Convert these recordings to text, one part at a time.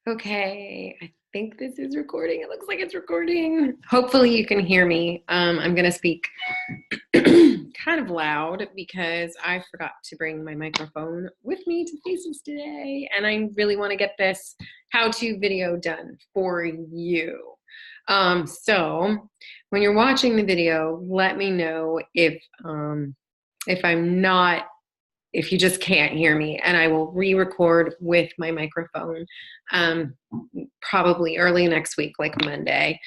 Okay, I think this is recording. It looks like it's recording. Hopefully you can hear me. I'm gonna speak kind of loud because I forgot to bring my microphone with me to Faces today, and I really want to get this how-to video done for you. So when you're watching the video, let me know if I'm not if you just can't hear me, and I will re-record with my microphone probably early next week, like Monday.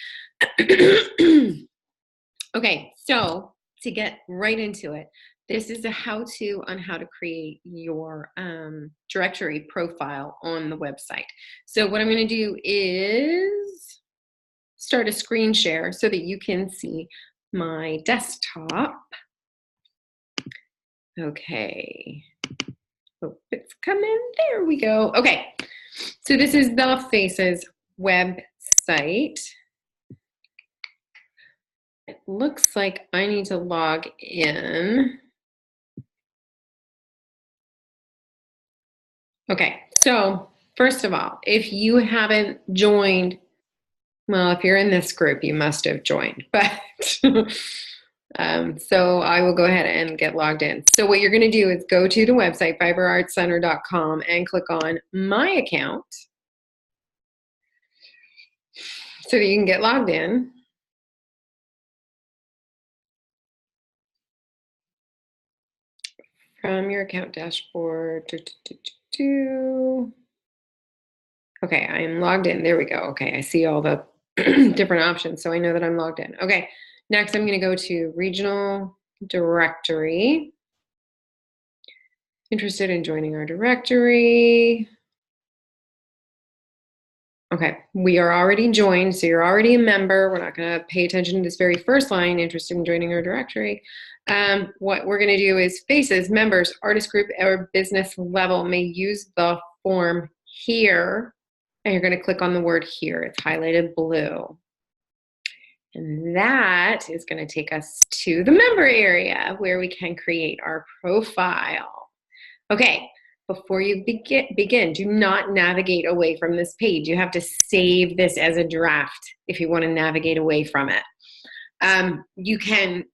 Okay, so to get right into it, this is a how-to on how to create your directory profile on the website. So what I'm going to do is start a screen share so that you can see my desktop. Okay. Hope it's coming. There we go. Okay. So this is the Faces website. It looks like I need to log in. Okay. So first of all, if you haven't joined, well, if you're in this group, you must have joined, but so I will go ahead and get logged in. So what you're going to do is go to the website, fiberartscenter.com, and click on My Account so that you can get logged in. From your account dashboard. Okay, I am logged in. There we go. Okay, I see all the different options, so I know that I'm logged in. Okay, next I'm going to go to Regional Directory. Interested in joining our directory. Okay, we are already joined, so you're already a member. We're not going to pay attention to this very first line, interested in joining our directory. What we're going to do is Faces, members, artist group, or business level may use the form here, and you're going to click on the word here. It's highlighted blue. And that is going to take us to the member area where we can create our profile. Okay, before you begin, do not navigate away from this page. You have to save this as a draft if you want to navigate away from it. You can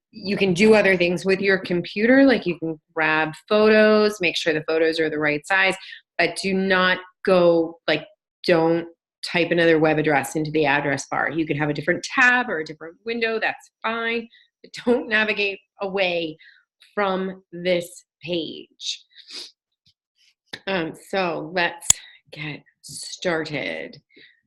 do other things with your computer, like you can grab photos, make sure the photos are the right size, but do not go, like, don't type another web address into the address bar. You can have a different tab or a different window, that's fine, but don't navigate away from this page. So let's get started.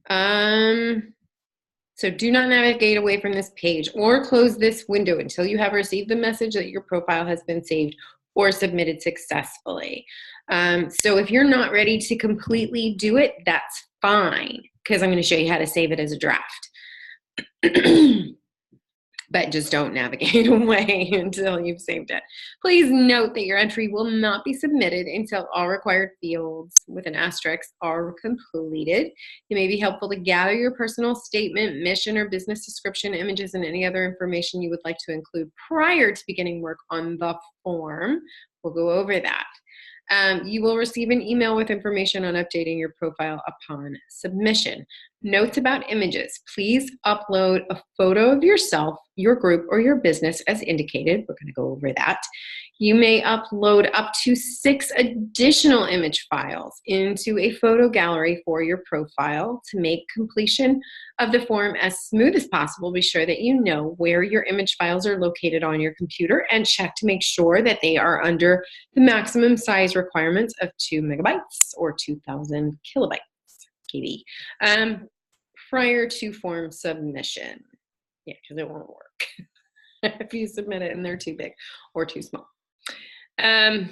So do not navigate away from this page or close this window until you have received the message that your profile has been saved or submitted successfully. So if you're not ready to completely do it, that's fine, because I'm going to show you how to save it as a draft. But just don't navigate away until you've saved it. Please note that your entry will not be submitted until all required fields with an asterisk are completed. It may be helpful to gather your personal statement, mission, or business description, images, and any other information you would like to include prior to beginning work on the form. We'll go over that. You will receive an email with information on updating your profile upon submission. Notes about images. Please upload a photo of yourself, your group, or your business as indicated. We're going to go over that. You may upload up to 6 additional image files into a photo gallery for your profile. To make completion of the form as smooth as possible, be sure that you know where your image files are located on your computer and check to make sure that they are under the maximum size requirements of 2 megabytes or 2,000 kilobytes, KB, prior to form submission. Yeah, because it won't work if you submit it and they're too big or too small. Oh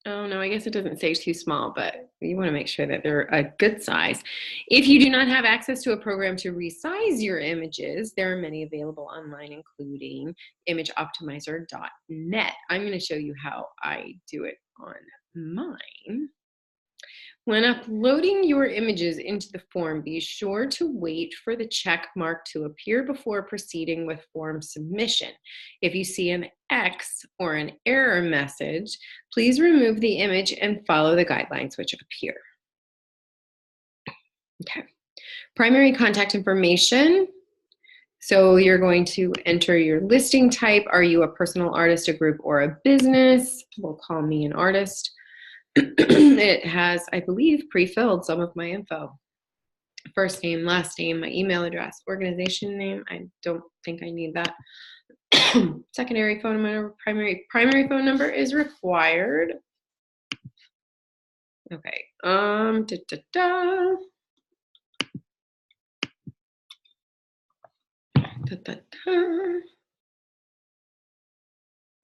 no, I guess it doesn't say too small, but you want to make sure that they're a good size. If you do not have access to a program to resize your images, there are many available online, including imageoptimizer.net. I'm going to show you how I do it on mine. When uploading your images into the form, be sure to wait for the check mark to appear before proceeding with form submission. If you see an X or an error message, please remove the image and follow the guidelines which appear. Okay. Primary contact information. So you're going to enter your listing type. Are you a personal artist, a group, or a business? We'll call me an artist. It has, I believe, pre-filled some of my info. First name, last name, my email address, organization name. I don't think I need that. Secondary phone number, primary phone number is required. Okay.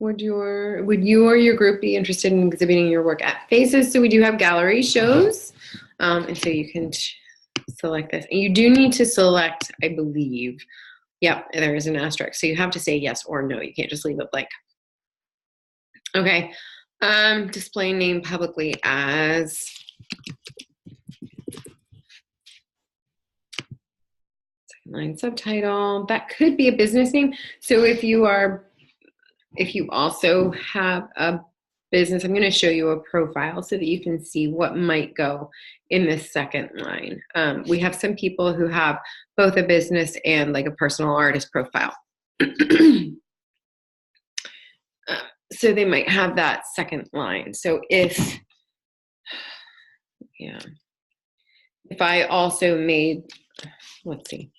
Would you or your group be interested in exhibiting your work at Faces? So we do have gallery shows, and so you can select this. And you do need to select, I believe. Yep, there is an asterisk. So you have to say yes or no. You can't just leave it blank. Okay. Display name publicly as second line subtitle. That could be a business name. So if you also have a business, I'm going to show you a profile so that you can see what might go in this second line. We have some people who have both a business and like a personal artist profile. So they might have that second line. So if I also made, let's see,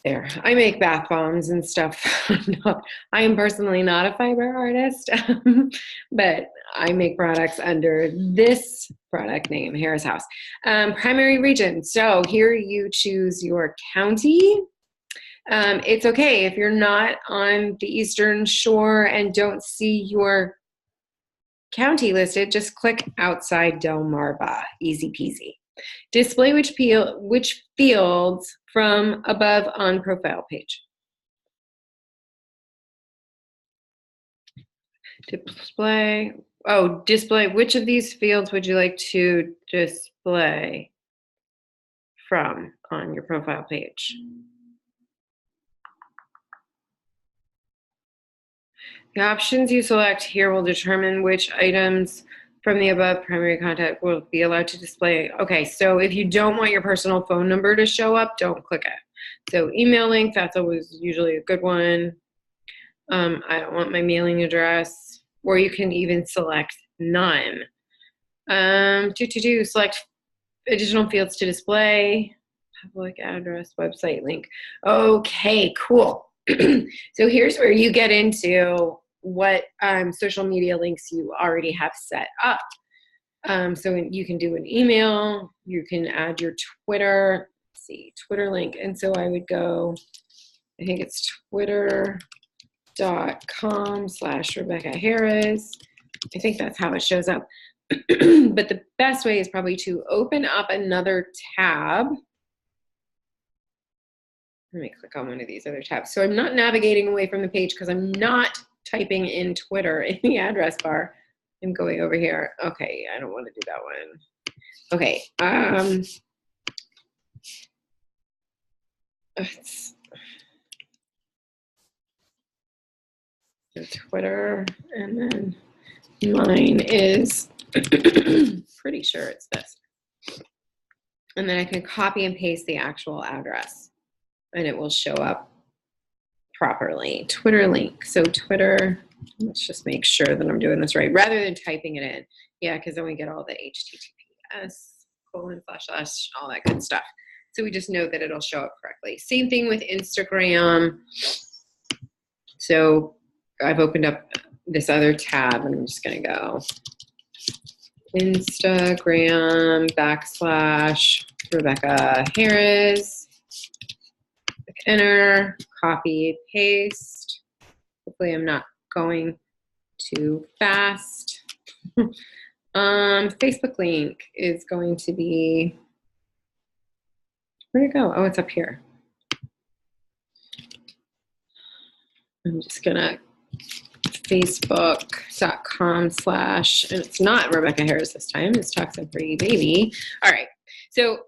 there, I make bath bombs and stuff. I am personally not a fiber artist, but I make products under this product name, Harris House. Primary region. So here you choose your county. It's okay if you're not on the Eastern Shore and don't see your county listed, just click outside Delmarva, easy peasy. Display which fields from above on profile page. Display which of these fields would you like to display from on your profile page? The options you select here will determine which items from the above primary contact will be allowed to display. Okay, so if you don't want your personal phone number to show up, don't click it. So email link, that's always usually a good one. I don't want my mailing address, or you can even select none. Select additional fields to display, public address, website link. Okay, cool. So here's where you get into what social media links you already have set up. So you can do an email, you can add your Twitter, let's see, Twitter link. And so I would go, I think it's twitter.com/Rebecca Harris. I think that's how it shows up. But the best way is probably to open up another tab. Let me click on one of these other tabs. So I'm not navigating away from the page because I'm not typing in Twitter in the address bar. I'm going over here. Okay, I don't want to do that one. Okay. Twitter, and then mine is pretty sure it's this. And then I can copy and paste the actual address and it will show up properly. Twitter link. So Twitter, let's just make sure that I'm doing this right rather than typing it in. Yeah, because then we get all the HTTPS:// all that good stuff. So we just know that it'll show up correctly. Same thing with Instagram. So I've opened up this other tab and I'm just going to go Instagram /Rebecca Harris. Click enter, copy, paste. Hopefully I'm not going too fast. Facebook link is going to be, where'd it go? Oh, it's up here. I'm just gonna facebook.com/ and it's not Rebecca Harris this time, it's Toxic Free Baby. All right, so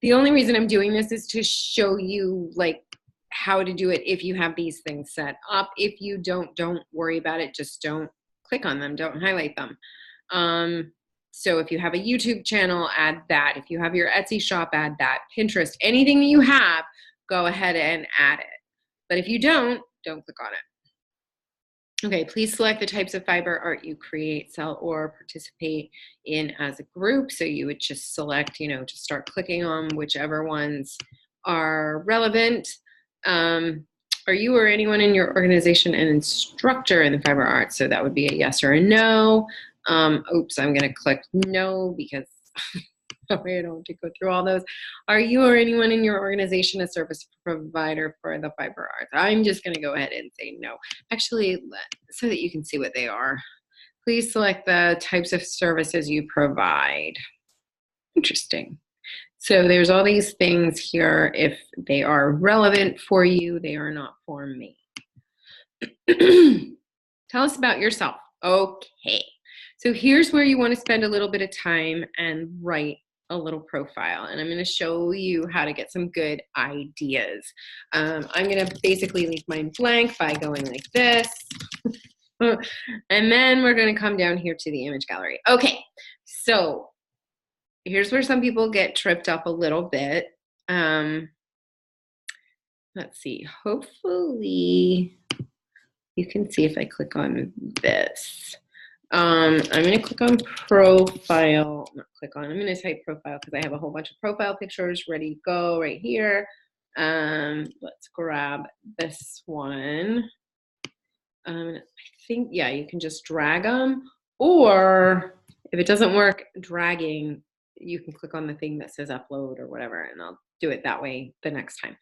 the only reason I'm doing this is to show you like how to do it if you have these things set up. If you don't worry about it, just don't click on them, don't highlight them. So if you have a YouTube channel, add that. If you have your Etsy shop, add that. Pinterest, anything that you have, go ahead and add it. But if you don't click on it. Okay, please select the types of fiber art you create, sell, or participate in as a group. So you would just select, just start clicking on whichever ones are relevant. Are you or anyone in your organization an instructor in the fiber arts? So that would be a yes or a no. Oops, I'm going to click no because I don't have to go through all those. Are you or anyone in your organization a service provider for the fiber arts? I'm just going to go ahead and say no. Actually, so that you can see what they are. Please select the types of services you provide. Interesting. So there's all these things here. If they are relevant for you, they are not for me. Tell us about yourself. Okay. So here's where you want to spend a little bit of time and write a little profile. And I'm going to show you how to get some good ideas. I'm going to basically leave mine blank by going like this. And then we're going to come down here to the image gallery. Okay. So here's where some people get tripped up a little bit. Let's see. Hopefully you can see if I click on this. I'm going to click on profile. Not click on. I'm going to type profile because I have a whole bunch of profile pictures ready to go right here. Let's grab this one. I think, yeah, you can just drag them. Or if it doesn't work dragging, you can click on the thing that says upload or whatever, and I'll do it that way the next time.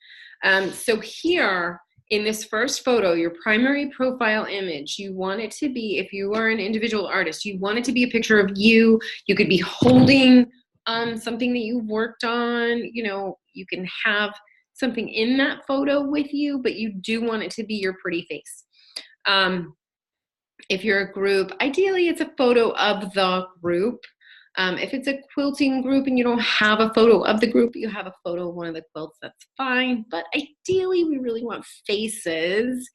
So here, in this first photo, your primary profile image, you want it to be, if you are an individual artist, you want it to be a picture of you. You could be holding something that you've worked on. You can have something in that photo with you, but you do want it to be your pretty face. If you're a group, ideally it's a photo of the group. If it's a quilting group and you don't have a photo of the group, you have a photo of one of the quilts, that's fine. But ideally, we really want faces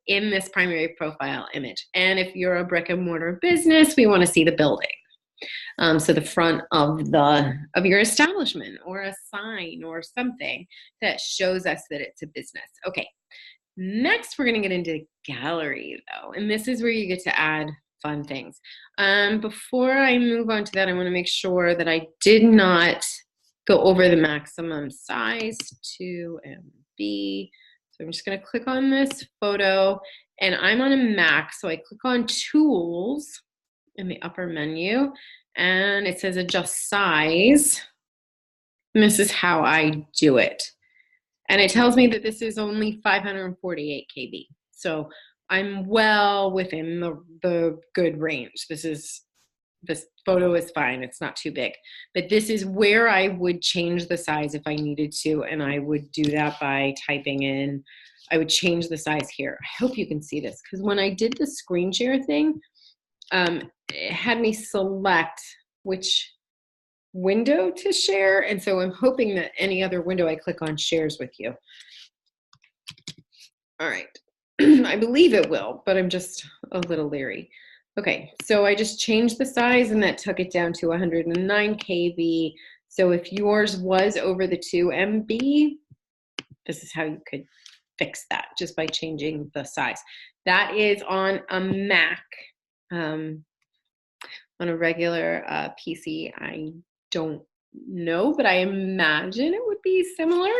in this primary profile image. And if you're a brick and mortar business, we want to see the building. So the front of your establishment, or a sign or something that shows us that it's a business. Okay. Next, we're going to get into gallery, though. And this is where you get to add fun things. Before I move on to that, I want to make sure that I did not go over the maximum size, 2 MB. So I'm just going to click on this photo, and I'm on a Mac, so I click on Tools in the upper menu, and it says Adjust Size. And this is how I do it. And it tells me that this is only 548 KB. So I'm well within the good range. This photo is fine. It's not too big. But this is where I would change the size if I needed to. And I would do that by typing in, I would change the size here. I hope you can see this, because when I did the screen share thing, it had me select which window to share, and so I'm hoping that any other window I click on shares with you. All right. I believe it will, but I'm just a little leery. Okay, so I just changed the size and that took it down to 109 KB. So if yours was over the 2 MB, this is how you could fix that, just by changing the size. That is on a Mac. On a regular PC, I don't know, but I imagine it would be similar.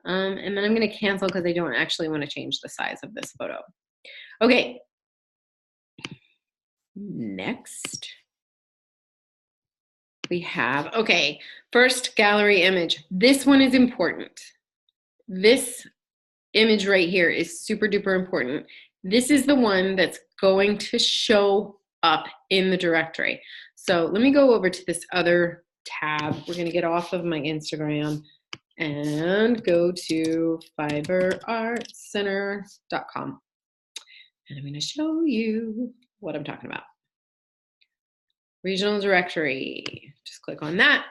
And then I'm going to cancel because I don't actually want to change the size of this photo. Okay. Next, we have, okay, first gallery image. This one is important. This image right here is super duper important. This is the one that's going to show up in the directory. So let me go over to this other tab. We're going to get off of my Instagram and go to fiberartcenter.com. And I'm going to show you what I'm talking about. Regional directory. Just click on that.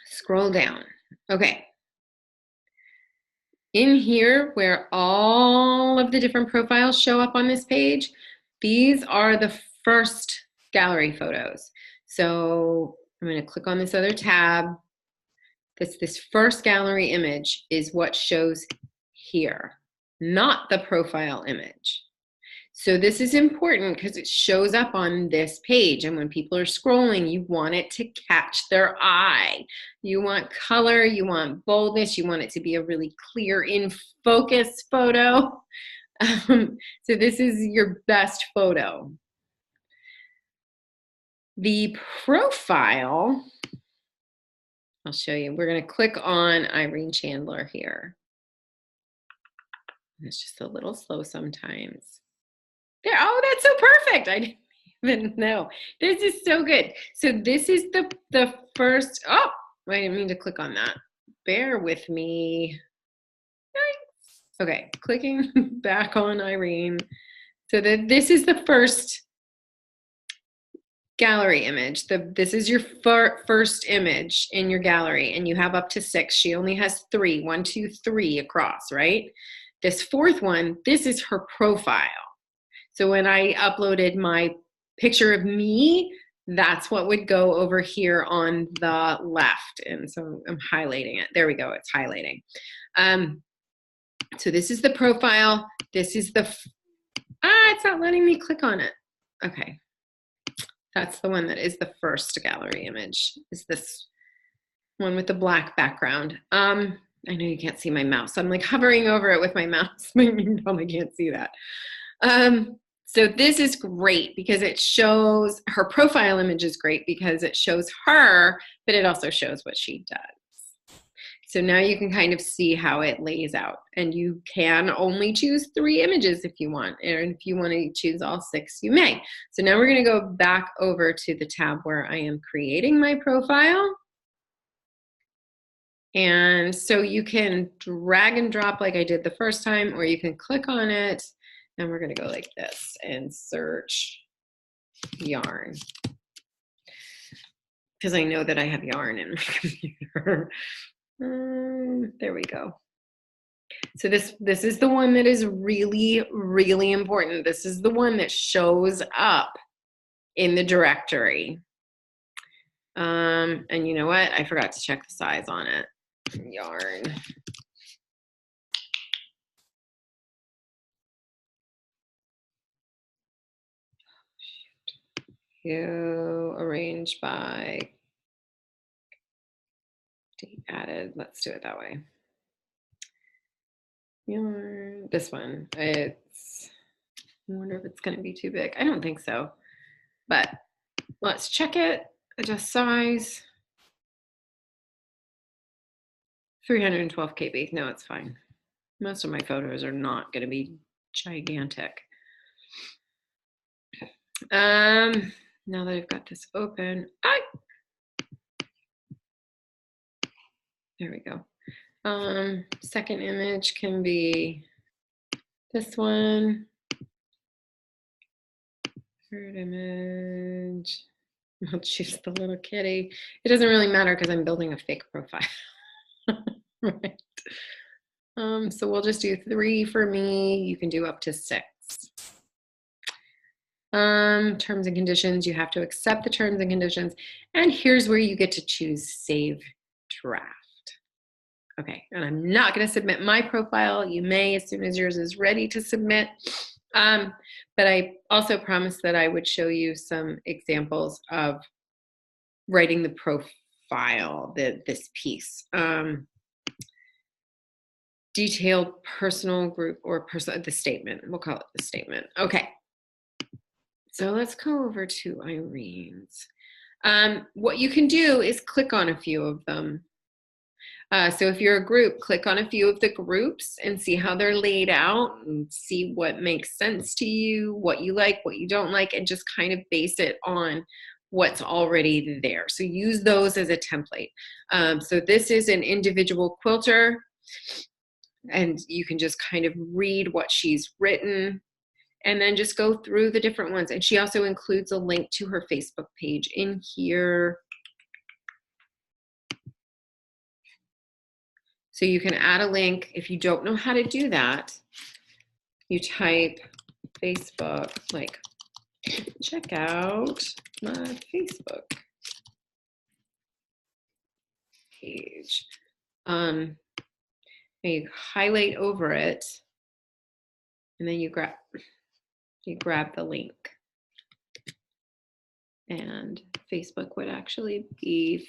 Scroll down. Okay. In here, where all of the different profiles show up on this page, these are the first gallery photos. So I'm going to click on this other tab. This first gallery image is what shows here, not the profile image. So this is important because it shows up on this page, and when people are scrolling, you want it to catch their eye. You want color, you want boldness, you want it to be a really clear, in focus photo. So this is your best photo. The profile, I'll show you. We're going to click on Irene Chandler here. It's just a little slow sometimes. There, oh, that's so perfect. I didn't even know. This is so good. So this is the first, oh, I didn't mean to click on that. Bear with me. Okay, clicking back on Irene. So this is the first gallery image. This is your first image in your gallery, and you have up to 6. She only has 3, 1, 2, 3 across, right? This fourth one, this is her profile. So when I uploaded my picture of me, that's what would go over here on the left. And so I'm highlighting it. There we go, it's highlighting. So this is the profile. This is the, it's not letting me click on it. Okay. That's the one that is the first gallery image, is this one with the black background. I know you can't see my mouse. I'm like hovering over it with my mouse. You probably can't see that. So this is great because it shows, her profile image is great because it shows her, but it also shows what she does. So now you can kind of see how it lays out, and you can only choose 3 images if you want, and if you want to choose all 6, you may. So now we're going to go back over to the tab where I am creating my profile. And so you can drag and drop like I did the first time, or you can click on it, and we're going to go like this and search yarn, because I know that I have yarn in my computer. There we go. So this is the one that is really, really important. This is the one that shows up in the directory. And you know what? I forgot to check the size on it. Yarn. You arrange by date added. Let's do it that way. Yarn. This one. It's, I wonder if it's going to be too big. I don't think so. But let's check it. Adjust size. 312 KB. No, it's fine. Most of my photos are not going to be gigantic. Now that I've got this open, there we go. Second image can be this one. Third image, I'll choose the little kitty. It doesn't really matter because I'm building a fake profile. Right. So we'll just do 3 for me. You can do up to 6. Terms and conditions, you have to accept the terms and conditions. And here's where you get to choose save draft. Okay, and I'm not going to submit my profile. You may as soon as yours is ready to submit. But I also promised that I would show you some examples of writing the profile, this piece. Detailed personal group or the statement. We'll call it the statement. Okay. So let's go over to Irene's. What you can do is click on a few of them. So if you're a group, click on a few of the groups and see how they're laid out and see what makes sense to you, what you like, what you don't like, and just kind of base it on what's already there. So use those as a template. So this is an individual quilter, and you can just kind of read what she's written and then just go through the different ones. And she also includes a link to her Facebook page in here. So you can add a link. If you don't know how to do that, you type Facebook, like check out my Facebook page. You highlight over it, and then you grab the link. And Facebook would actually be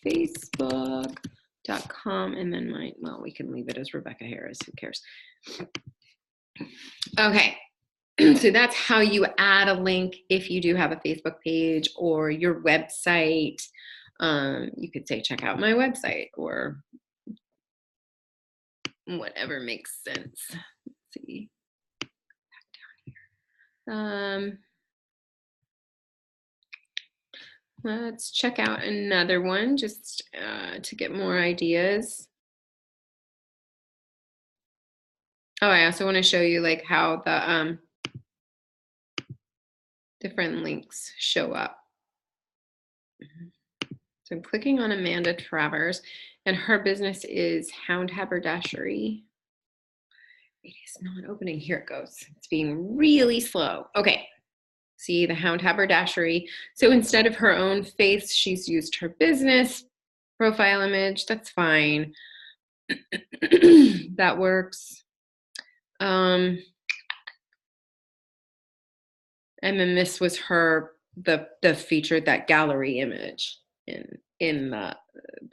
facebook.com, and then well, we can leave it as Rebecca Harris, who cares? Okay, so that's how you add a link if you do have a Facebook page or your website. You could say, check out my website, or whatever makes sense. Let's see. Back down here. Let's check out another one just to get more ideas. Oh, I also want to show you like how the different links show up. So I'm clicking on Amanda Travers, and her business is Hound Haberdashery. It is not opening. Here it goes. It's being really slow. Okay. See the Hound Haberdashery. So instead of her own face, she's used her business profile image. That's fine. That works. And then this was the featured, that gallery image in the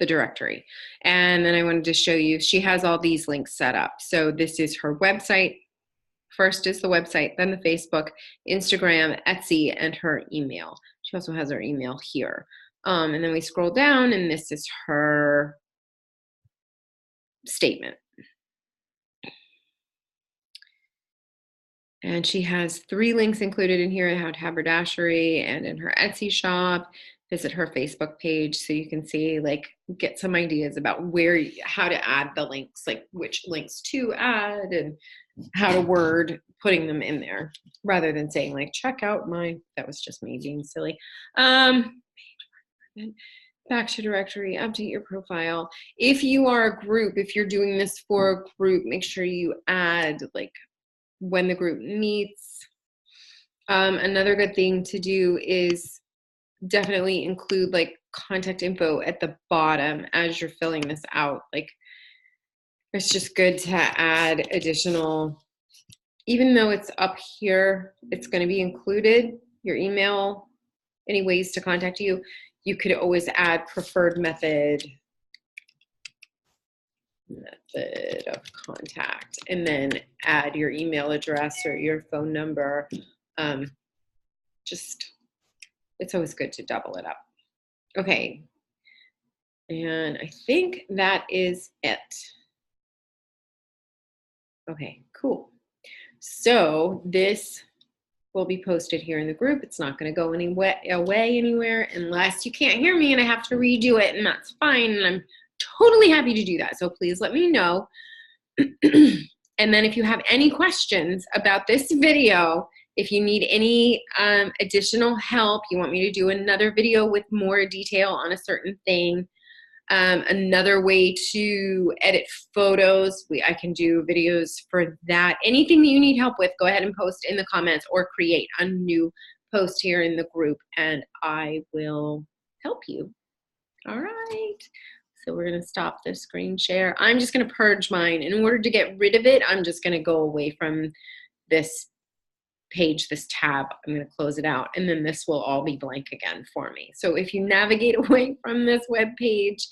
directory. And then I wanted to show you, she has all these links set up. So this is her website. First is the website, then the Facebook, Instagram, Etsy, and her email. She also has her email here. And then we scroll down, and this is her statement. And she has 3 links included in here: Hound Haberdashery and in her Etsy shop. Visit her Facebook page so you can see, like, get some ideas about how to add the links, like which links to add and how to word putting them in there, rather than saying like, check out that was just me being silly. Back to directory, update your profile. If you are a group, if you're doing this for a group, make sure you add like when the group meets. Another good thing to do is definitely include like contact info at the bottom as you're filling this out. Like, it's just good to add additional, even though it's up here, it's going to be included, your email, any ways to contact you. You could always add preferred method of contact, and then add your email address or your phone number. It's always good to double it up. Okay, and I think that is it. Okay, cool. So this will be posted here in the group. It's not going to go away anywhere unless you can't hear me and I have to redo it, and that's fine. And I'm totally happy to do that. So please let me know. And then if you have any questions about this video, if you need any additional help, you want me to do another video with more detail on a certain thing, another way to edit photos, I can do videos for that. Anything that you need help with, go ahead and post in the comments or create a new post here in the group and I will help you. All right. So we're going to stop the screen share. I'm just going to purge mine. In order to get rid of it, I'm just going to go away from this page, this tab. I'm going to close it out, and then this will all be blank again for me. So if you navigate away from this web page,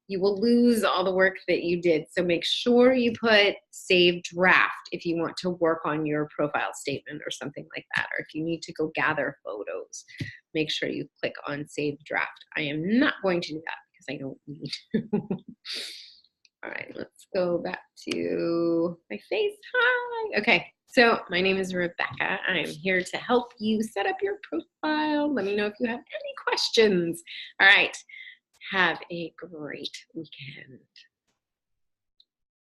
you will lose all the work that you did. So make sure you put save draft if you want to work on your profile statement or something like that, or if you need to go gather photos, make sure you click on save draft. I am not going to do that because I don't need to. All right, let's go back to my face. Hi. Okay, so my name is Rebecca. I'm here to help you set up your profile. Let me know if you have any questions. All right, have a great weekend.